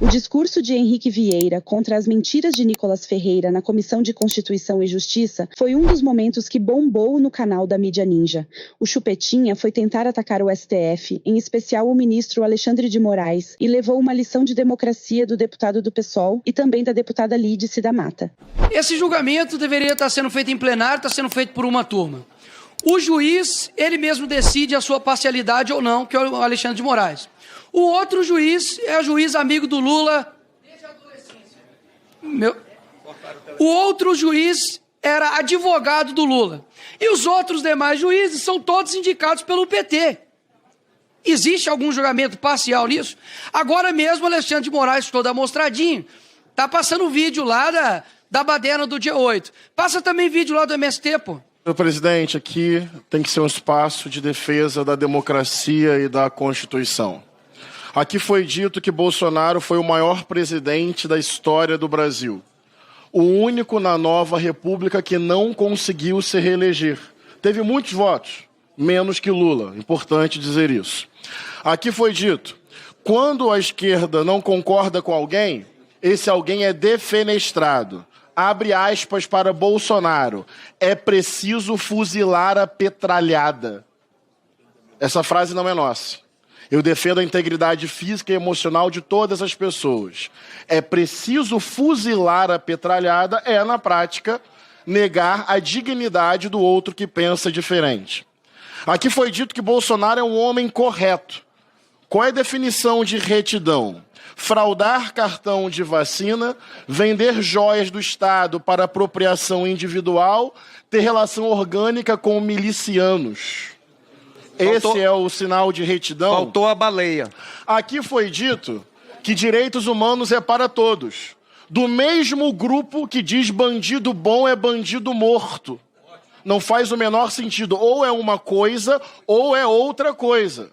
O discurso de Henrique Vieira contra as mentiras de Nicolas Ferreira na Comissão de Constituição e Justiça foi um dos momentos que bombou no canal da mídia ninja. O Chupetinha foi tentar atacar o STF, em especial o ministro Alexandre de Moraes, e levou uma lição de democracia do deputado do PSOL e também da deputada Lídice da Mata. Esse julgamento deveria estar sendo feito em plenário, está sendo feito por uma turma. O juiz, ele mesmo decide a sua parcialidade ou não, que é o Alexandre de Moraes. O outro juiz é o juiz amigo do Lula desde a adolescência. O outro juiz era advogado do Lula. E os outros demais juízes são todos indicados pelo PT. Existe algum julgamento parcial nisso? Agora mesmo o Alexandre de Moraes, todo amostradinho, está passando vídeo lá da baderna do dia 8. Passa também vídeo lá do MST, pô. Senhor presidente, aqui tem que ser um espaço de defesa da democracia e da Constituição. Aqui foi dito que Bolsonaro foi o maior presidente da história do Brasil. O único na nova república que não conseguiu se reeleger. Teve muitos votos, menos que Lula. Importante dizer isso. Aqui foi dito, quando a esquerda não concorda com alguém, esse alguém é defenestrado. Abre aspas para Bolsonaro. É preciso fuzilar a petralhada. Essa frase não é nossa. Eu defendo a integridade física e emocional de todas as pessoas. É preciso fuzilar a petralhada, na prática, negar a dignidade do outro que pensa diferente. Aqui foi dito que Bolsonaro é um homem correto. Qual é a definição de retidão? Fraudar cartão de vacina, vender joias do Estado para apropriação individual, ter relação orgânica com milicianos. Esse é o sinal de retidão? Faltou a baleia. Aqui foi dito que direitos humanos é para todos. Do mesmo grupo que diz bandido bom é bandido morto. Não faz o menor sentido. Ou é uma coisa ou é outra coisa.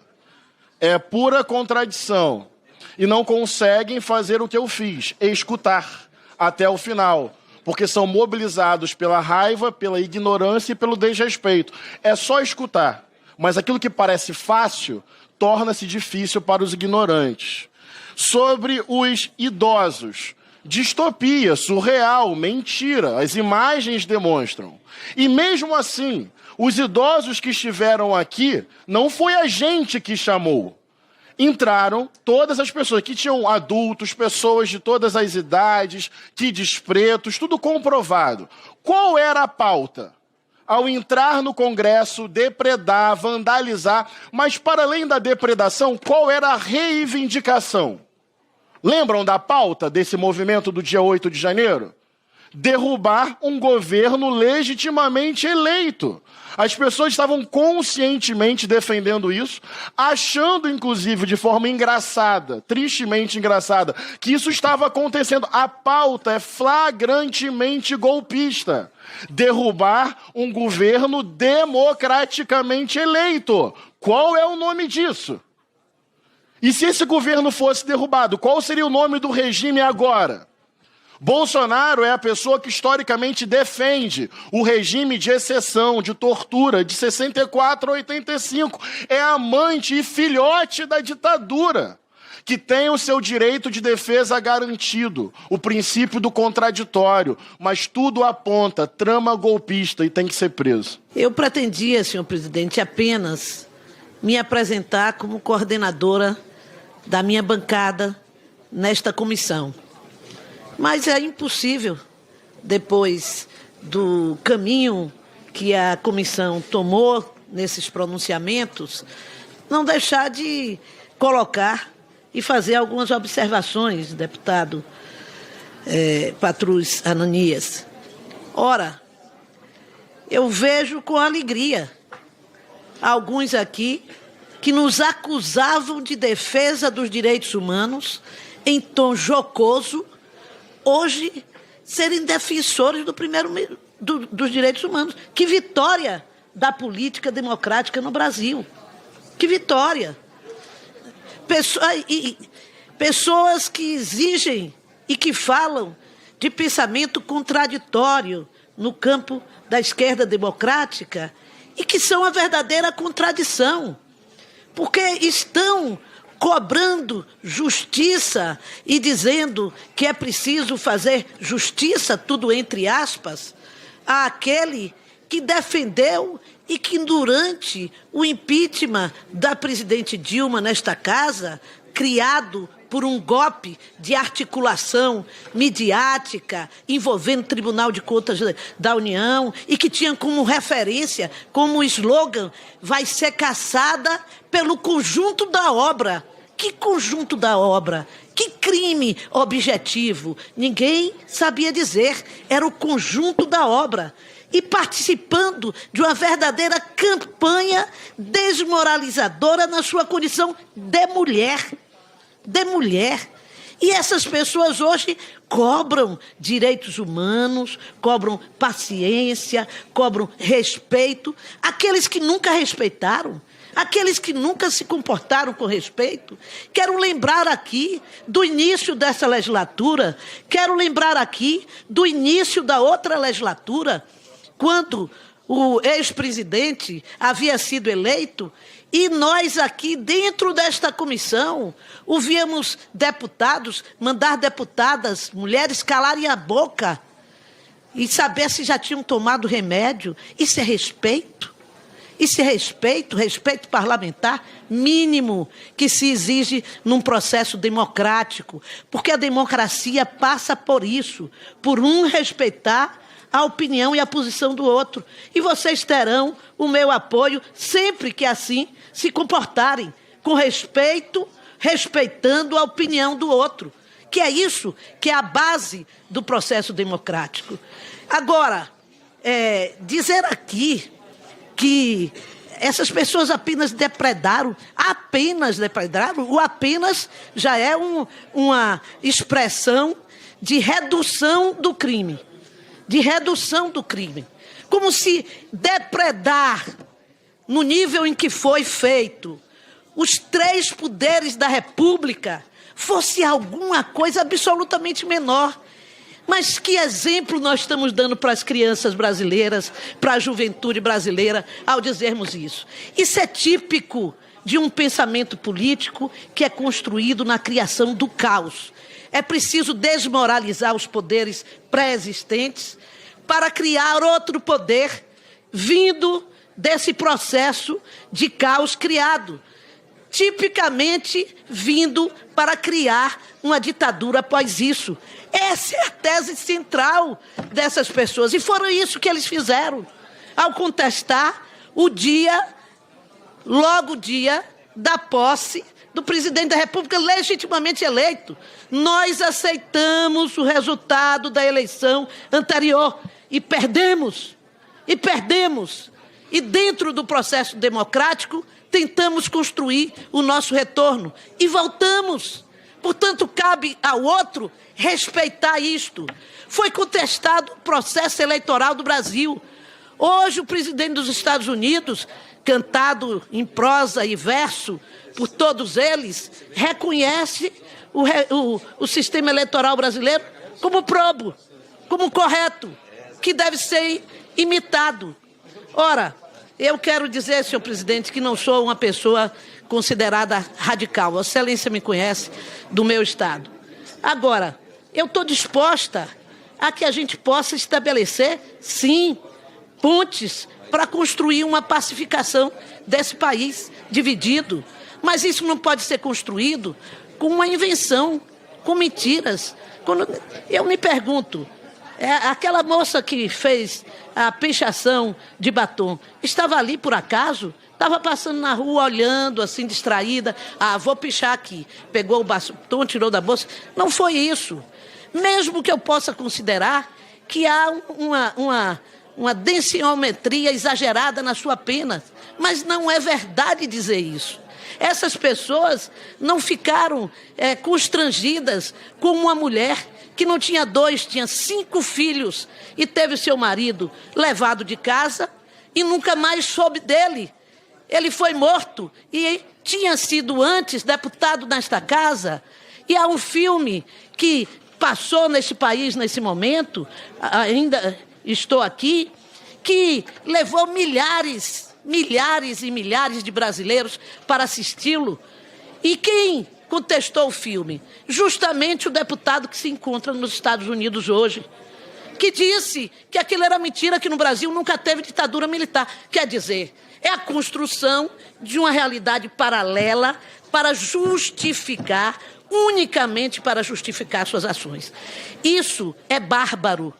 É pura contradição. E não conseguem fazer o que eu fiz, escutar até o final. Porque são mobilizados pela raiva, pela ignorância e pelo desrespeito. É só escutar. Mas aquilo que parece fácil torna-se difícil para os ignorantes. Sobre os idosos. Distopia, surreal, mentira. As imagens demonstram. E mesmo assim, os idosos que estiveram aqui, não foi a gente que chamou. Entraram todas as pessoas, que tinham adultos, pessoas de todas as idades, kids pretos, tudo comprovado. Qual era a pauta? Ao entrar no Congresso, depredar, vandalizar, mas para além da depredação, qual era a reivindicação? Lembram da pauta desse movimento do dia 8 de janeiro? Derrubar um governo legitimamente eleito. As pessoas estavam conscientemente defendendo isso, achando, inclusive, de forma engraçada, tristemente engraçada, que isso estava acontecendo. A pauta é flagrantemente golpista. Derrubar um governo democraticamente eleito. Qual é o nome disso? E se esse governo fosse derrubado, qual seria o nome do regime agora? Bolsonaro é a pessoa que historicamente defende o regime de exceção, de tortura, de 64 a 85. É amante e filhote da ditadura, que tem o seu direito de defesa garantido, o princípio do contraditório, mas tudo aponta, trama golpista e tem que ser preso. Eu pretendia, senhor presidente, apenas me apresentar como coordenadora da minha bancada nesta comissão. Mas é impossível, depois do caminho que a comissão tomou nesses pronunciamentos, não deixar de colocar e fazer algumas observações, deputado Patrus Ananias. Ora, eu vejo com alegria alguns aqui que nos acusavam de defesa dos direitos humanos em tom jocoso, hoje serem defensores dos direitos humanos. Que vitória da política democrática no Brasil. Que vitória. Pessoas que exigem e que falam de pensamento contraditório no campo da esquerda democrática e que são a verdadeira contradição, porque estão cobrando justiça e dizendo que é preciso fazer justiça, tudo entre aspas, àquele que defendeu e que durante o impeachment da presidente Dilma nesta casa, criado por um golpe de articulação midiática envolvendo o Tribunal de Contas da União e que tinha como referência, como slogan, vai ser caçada pelo conjunto da obra. Que conjunto da obra? Que crime objetivo? Ninguém sabia dizer. Era o conjunto da obra. E participando de uma verdadeira campanha desmoralizadora na sua condição de mulher. De mulher. E essas pessoas hoje cobram direitos humanos, cobram paciência, cobram respeito. Aqueles que nunca respeitaram, aqueles que nunca se comportaram com respeito. Quero lembrar aqui do início dessa legislatura, quero lembrar aqui do início da outra legislatura, quando o ex-presidente havia sido eleito, e nós aqui, dentro desta comissão, ouvíamos deputados mandar deputadas, mulheres, calarem a boca e saber se já tinham tomado remédio. Isso é respeito? Isso é respeito, respeito parlamentar mínimo que se exige num processo democrático, porque a democracia passa por isso, por um respeitar a opinião e a posição do outro. E vocês terão o meu apoio sempre que assim se comportarem, com respeito, respeitando a opinião do outro, que é isso que é a base do processo democrático. Agora, dizer aqui que essas pessoas apenas depredaram, o apenas já é uma expressão de redução do crime. De redução do crime. Como se depredar, no nível em que foi feito, os 3 poderes da República, fosse alguma coisa absolutamente menor. Mas que exemplo nós estamos dando para as crianças brasileiras, para a juventude brasileira, ao dizermos isso? Isso é típico de um pensamento político que é construído na criação do caos. É preciso desmoralizar os poderes pré-existentes para criar outro poder vindo desse processo de caos criado, tipicamente vindo para criar uma ditadura após isso. Essa é a tese central dessas pessoas. E foram isso que eles fizeram ao contestar logo o dia da posse do presidente da República legitimamente eleito. Nós aceitamos o resultado da eleição anterior e perdemos. E dentro do processo democrático, tentamos construir o nosso retorno e voltamos. Portanto, cabe ao outro respeitar isto. Foi contestado o processo eleitoral do Brasil. Hoje, o presidente dos Estados Unidos, cantado em prosa e verso por todos eles, reconhece o sistema eleitoral brasileiro como probo, como correto, que deve ser imitado. Ora, eu quero dizer, senhor presidente, que não sou uma pessoa considerada radical. Vossa Excelência me conhece do meu estado. Agora, eu estou disposta a que a gente possa estabelecer, sim, pontes para construir uma pacificação desse país dividido. Mas isso não pode ser construído com uma invenção, com mentiras. Eu me pergunto, aquela moça que fez a pichação de batom, estava ali por acaso? Estava passando na rua, olhando, assim, distraída. Vou pichar aqui. Pegou o batom, tirou da bolsa. Não foi isso. Mesmo que eu possa considerar que há uma densiometria exagerada na sua pena. Mas não é verdade dizer isso. Essas pessoas não ficaram constrangidas como uma mulher que não tinha 2, tinha 5 filhos e teve seu marido levado de casa e nunca mais soube dele. Ele foi morto e tinha sido antes deputado nesta casa. E há um filme que passou neste país nesse momento, ainda estou aqui, que levou milhares e milhares de brasileiros para assisti-lo. E quem contestou o filme? Justamente o deputado que se encontra nos Estados Unidos hoje, que disse que aquilo era mentira, que no Brasil nunca teve ditadura militar. Quer dizer, é a construção de uma realidade paralela para justificar, unicamente para justificar suas ações. Isso é bárbaro,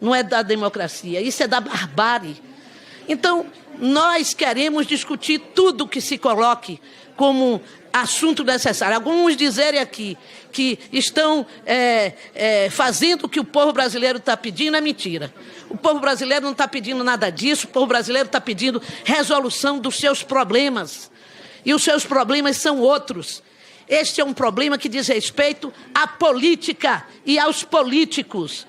não é da democracia, isso é da barbárie. Então, nós queremos discutir tudo que se coloque como assunto necessário. Alguns dizerem aqui que estão fazendo o que o povo brasileiro está pedindo é mentira. O povo brasileiro não está pedindo nada disso, o povo brasileiro está pedindo resolução dos seus problemas. E os seus problemas são outros. Este é um problema que diz respeito à política e aos políticos.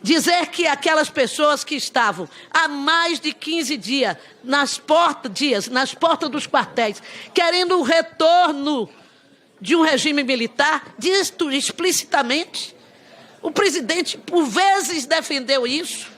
Dizer que aquelas pessoas que estavam há mais de 15 dias nas portas dos quartéis, querendo o retorno de um regime militar, diz explicitamente. O presidente, por vezes, defendeu isso.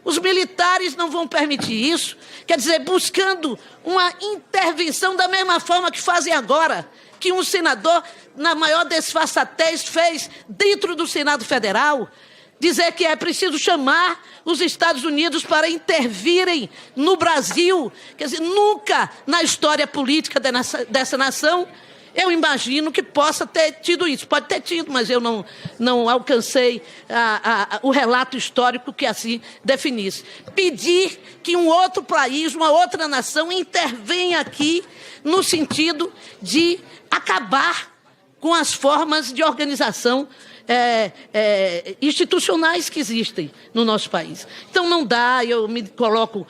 Os militares não vão permitir isso. Quer dizer, buscando uma intervenção da mesma forma que fazem agora, que um senador, na maior desfaçatez, fez dentro do Senado Federal. Dizer que é preciso chamar os Estados Unidos para intervirem no Brasil. Quer dizer, nunca na história política dessa nação eu imagino que possa ter tido isso. Pode ter tido, mas eu não alcancei o relato histórico que assim definisse. Pedir que um outro país, uma outra nação intervenha aqui no sentido de acabar com as formas de organização institucionais que existem no nosso país. Então não dá, eu me coloco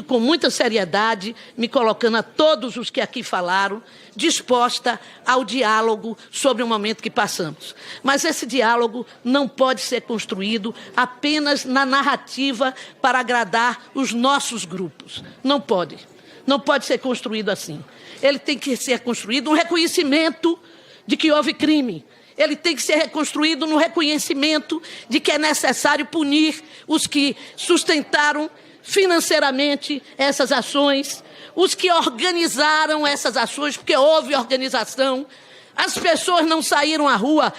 com muita seriedade, me colocando a todos os que aqui falaram, disposta ao diálogo sobre o momento que passamos. Mas esse diálogo não pode ser construído apenas na narrativa para agradar os nossos grupos. Não pode. Não pode ser construído assim. Ele tem que ser construído um reconhecimento de que houve crime. Ele tem que ser reconstruído no reconhecimento de que é necessário punir os que sustentaram financeiramente essas ações, os que organizaram essas ações, porque houve organização. As pessoas não saíram à rua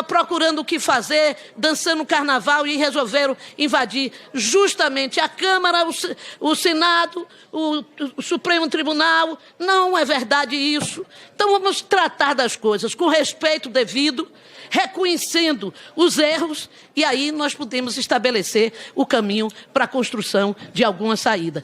procurando o que fazer, dançando carnaval e resolveram invadir justamente a Câmara, o Senado, o Supremo Tribunal. Não é verdade isso. Então vamos tratar das coisas com respeito devido, reconhecendo os erros, e aí nós podemos estabelecer o caminho para a construção de alguma saída.